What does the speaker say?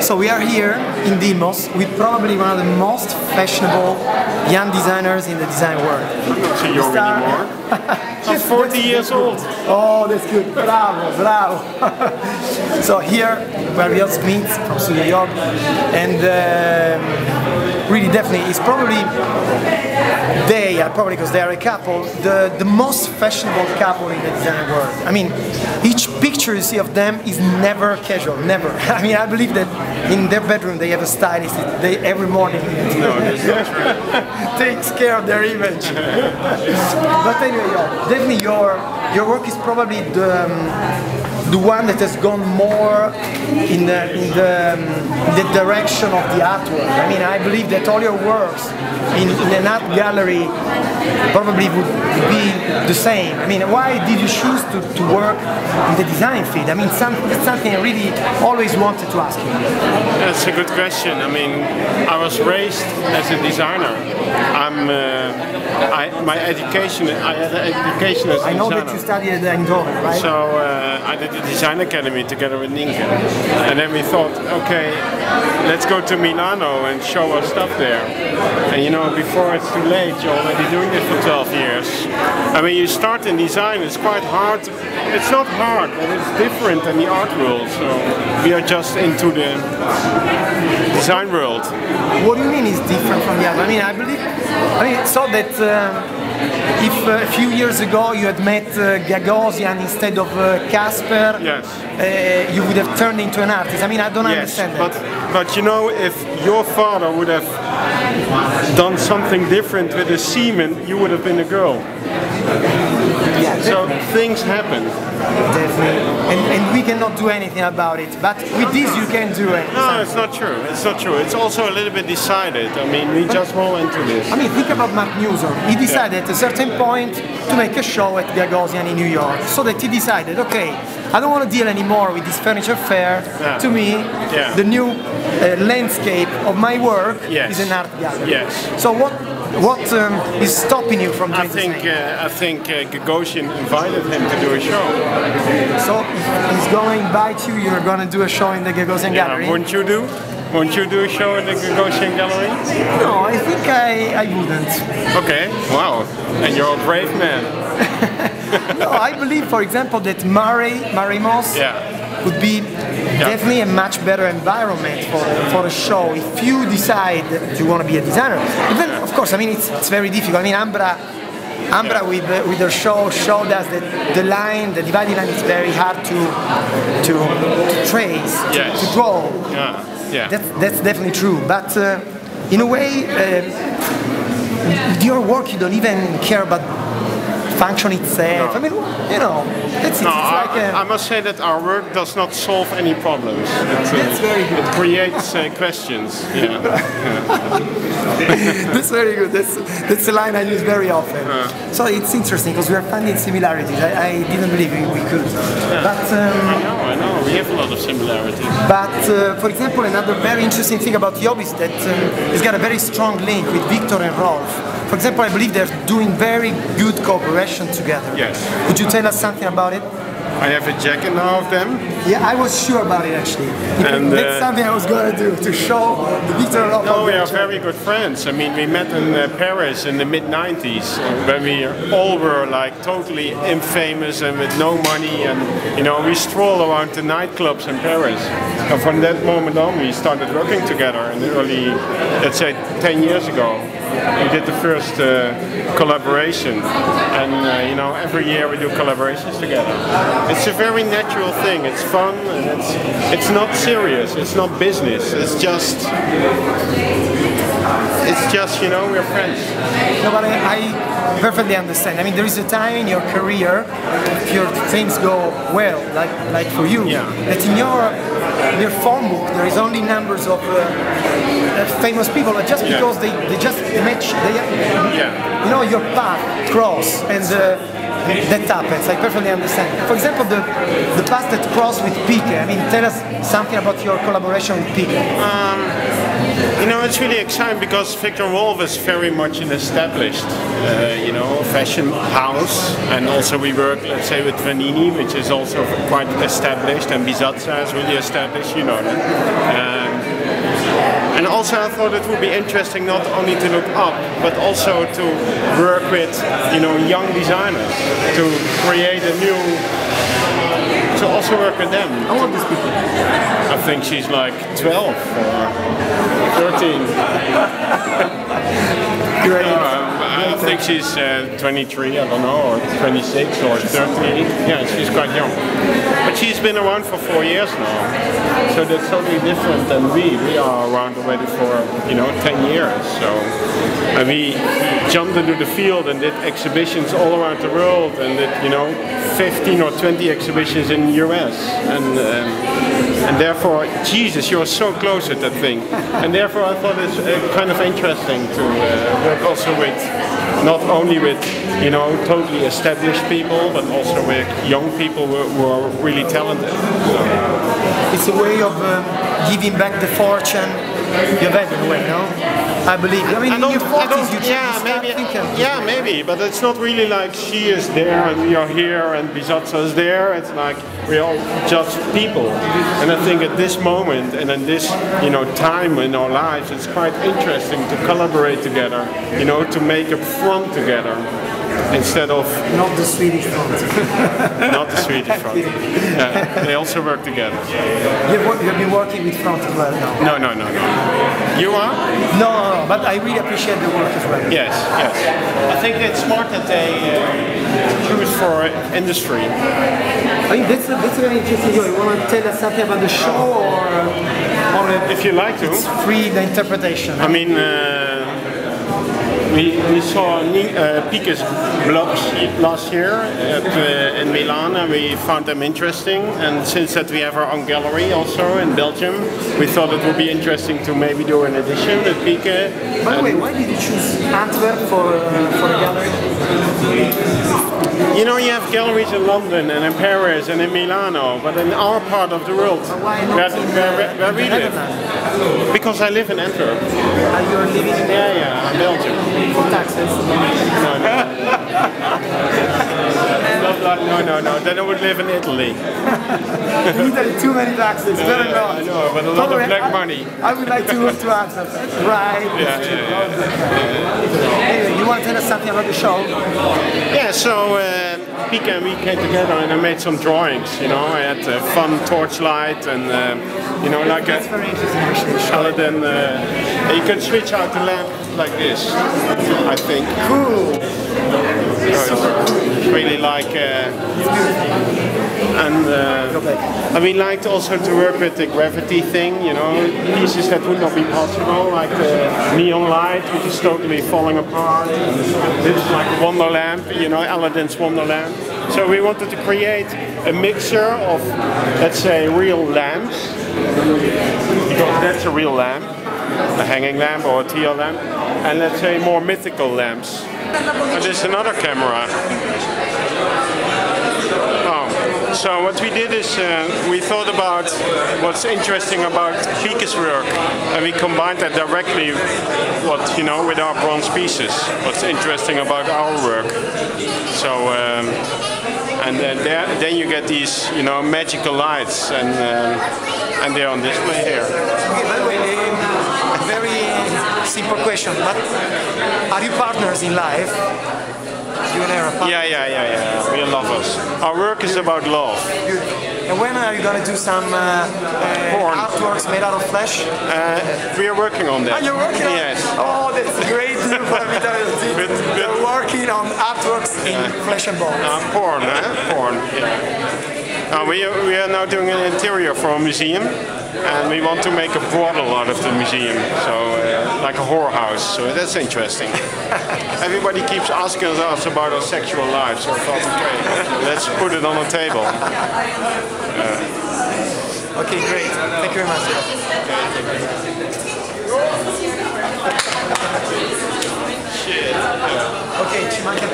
So we are here in Demos with probably one of the most fashionable young designers in the design world. I'm not so young anymore. I'm 40 years old. Oh, that's good. Bravo, bravo. So here, where we also meet from Studio Yog, and really, definitely, it's probably probably because they are a couple, the most fashionable couple in the design world. I mean, each picture you see of them is never casual, never. I mean, I believe that in their bedroom they have a stylist. They every morning takes care of their image. But anyway, definitely your work is probably the one that has gone more in the direction of the artwork. I mean, I believe that all your works in an art gallery probably would be the same. I mean, why did you choose to work in the design field? I mean, it's something I really always wanted to ask you. That's a good question. I mean, I was raised as a designer. My education, I had an education as a designer. I know that you studied at Eindhoven, right? So I did the design academy together with Nienke. And then we thought, okay, let's go to Milano and show our stuff there. And you know, before it's too late, you're already doing it for 12 years. I mean, you start in design, it's quite hard. It's not hard, but it's different than the art world. So we are just into the design world. What do you mean it's different from the art? I mean, so that if a few years ago you had met Gagosian instead of Casper, yes, you would have turned into an artist. I mean, I don't understand that. But you know, if your father would have done something different with a seaman, you would have been a girl. Yeah, so things happen. Definitely. And we cannot do anything about it. But with this you can do it. No, it's not true. It's not true. It's also a little bit decided. I mean, we just roll into this. I mean, think about Mark Newsom. He decided at a certain point to make a show at Gagosian in New York. So that he decided, okay, I don't want to deal anymore with this furniture fair. Yeah. To me, the new landscape of my work is an art gallery. Yes. So what is stopping you from doing I think Gagosian invited him to do a show. So if he's going to invite you, you're going to do a show in the Gagosian gallery? Wouldn't you do? Won't you do a show in the Gagosian gallery? No, I think I wouldn't. Okay, wow. And you're a brave man. No, I believe, for example, that Maremos would be definitely a much better environment for a show if you decide that you want to be a designer. Even, of course, I mean, it's very difficult. I mean, Ambra with their show showed us that the dividing line is very hard to trace, to draw. Yeah. That's definitely true. But in a way, with your work, you don't even care about function itself. No. I mean, you know, that's it. I must say that our work does not solve any problems. That's very good. It creates questions. Yeah. That's very good. That's a line I use very often. So it's interesting because we are finding similarities. I didn't believe we could. But I know. We have a lot of similarities. But for example, another very interesting thing about Yob is that he's got a very strong link with Victor and Rolf. For example, I believe they're doing very good cooperation together. Yes. Could you tell us something about it? I have a jacket now of them. Yeah, I was sure about it actually. And that's something I was going to do, to show the Victor and Rolf. No, we are very good friends. I mean, we met in Paris in the mid-90s when we all were like totally infamous and with no money, and you know, we stroll around the nightclubs in Paris. And from that moment on, we started working together in the early, let's say, 10 years ago. We did the first collaboration, and you know, every year we do collaborations together. It's a very natural thing. It's fun, and it's not serious. It's not business. It's just you know, we're friends. No, but I perfectly understand. I mean, there is a time in your career, if your things go well, like for you, that in your phone book there is only numbers of famous people, just because they just match, you know, your path cross, and that happens. I perfectly understand. For example, the path that crossed with Pique. I mean, tell us something about your collaboration with Pique. You know, it's really exciting because Victor Wolf is very much an established, fashion house, and also we work, let's say, with Vanini, which is also quite established, and Bisazza is really established, you know that. And also I thought it would be interesting not only to look up, but also to work with, young designers, to create a new, to also work with them. How old is people? I think she's like 12 or 13. Great. I think she's 23, I don't know, or 26 or 38. Yeah, she's quite young. But she's been around for 4 years now. So that's totally different than we. We are around already for, 10 years. So and we jumped into the field and did exhibitions all around the world and did, 15 or 20 exhibitions in the US. And therefore, Jesus, you're so close at that thing. And therefore I thought it's kind of interesting to work also with, not only with, totally established people, but also with young people who are really talented. It's a way of giving back the fortune you've had in a way, no? I believe. I mean, in your 40s, maybe, but it's not really like she is there and we are here and Bisazza is there. It's like we are just people. And I think at this moment and in this, time in our lives, it's quite interesting to collaborate together, to make a front together. Instead of... Not the Swedish front. Not the Swedish front. They also work together. You've been working with front as well now? No. You are? No, but I really appreciate the work as well. Yes. I think it's smart that they choose for industry. I mean, that's very interesting. You want to tell us something about the show or if you like to. It's free, the interpretation. I mean, we saw Pica's blocks last year in Milan and we found them interesting, and since that we have our own gallery also in Belgium, we thought it would be interesting to maybe do an edition with Pica. By the way, why did you choose Antwerp for a gallery? You have galleries in London and in Paris and in Milano, but in our part of the world, where we live. Because I live in Antwerp. You're living in in Belgium. For taxes? No. Then I would live in Italy. In Italy, too many taxes. Better not. I know, but a lot of black money. I would like to move to Antwerp. Right. Anyway, you want to tell us something about the show? Yeah, so Pica and we came together and I made some drawings, I had a fun torchlight and, like That's very interesting. Aladdin, you can switch out the lamp like this, I think. Cool. Really like, and we liked also to work with the gravity thing, pieces that would not be possible, like the neon light, which is totally falling apart. This is like a wonder lamp, Aladdin's wonder lamp. So we wanted to create a mixture of, let's say, real lamps, because that's a real lamp, a hanging lamp or a teal lamp, and let's say more mythical lamps. And there's another camera. So what we did is we thought about what's interesting about Pica's work, and we combined that directly with our bronze pieces. What's interesting about our work. So and then you get these magical lights, and they're on display here. Okay, by the way, a very simple question, but are you partners in life? You and her are partners? Yeah. We are lovers. Our work is about love. Good. And when are you going to do some artworks made out of flesh? We are working on that. Are you working on Yes. Oh, that's great news for me. You're working on artworks in flesh and bones. Porn, Porn, yeah. We are now doing an interior for a museum, and we want to make a brothel out of the museum, so like a whorehouse, so that's interesting. Everybody keeps asking us about our sexual lives, so I thought, okay, let's put it on the table. Okay, great. Thank you very much. Shit. Okay, ci manca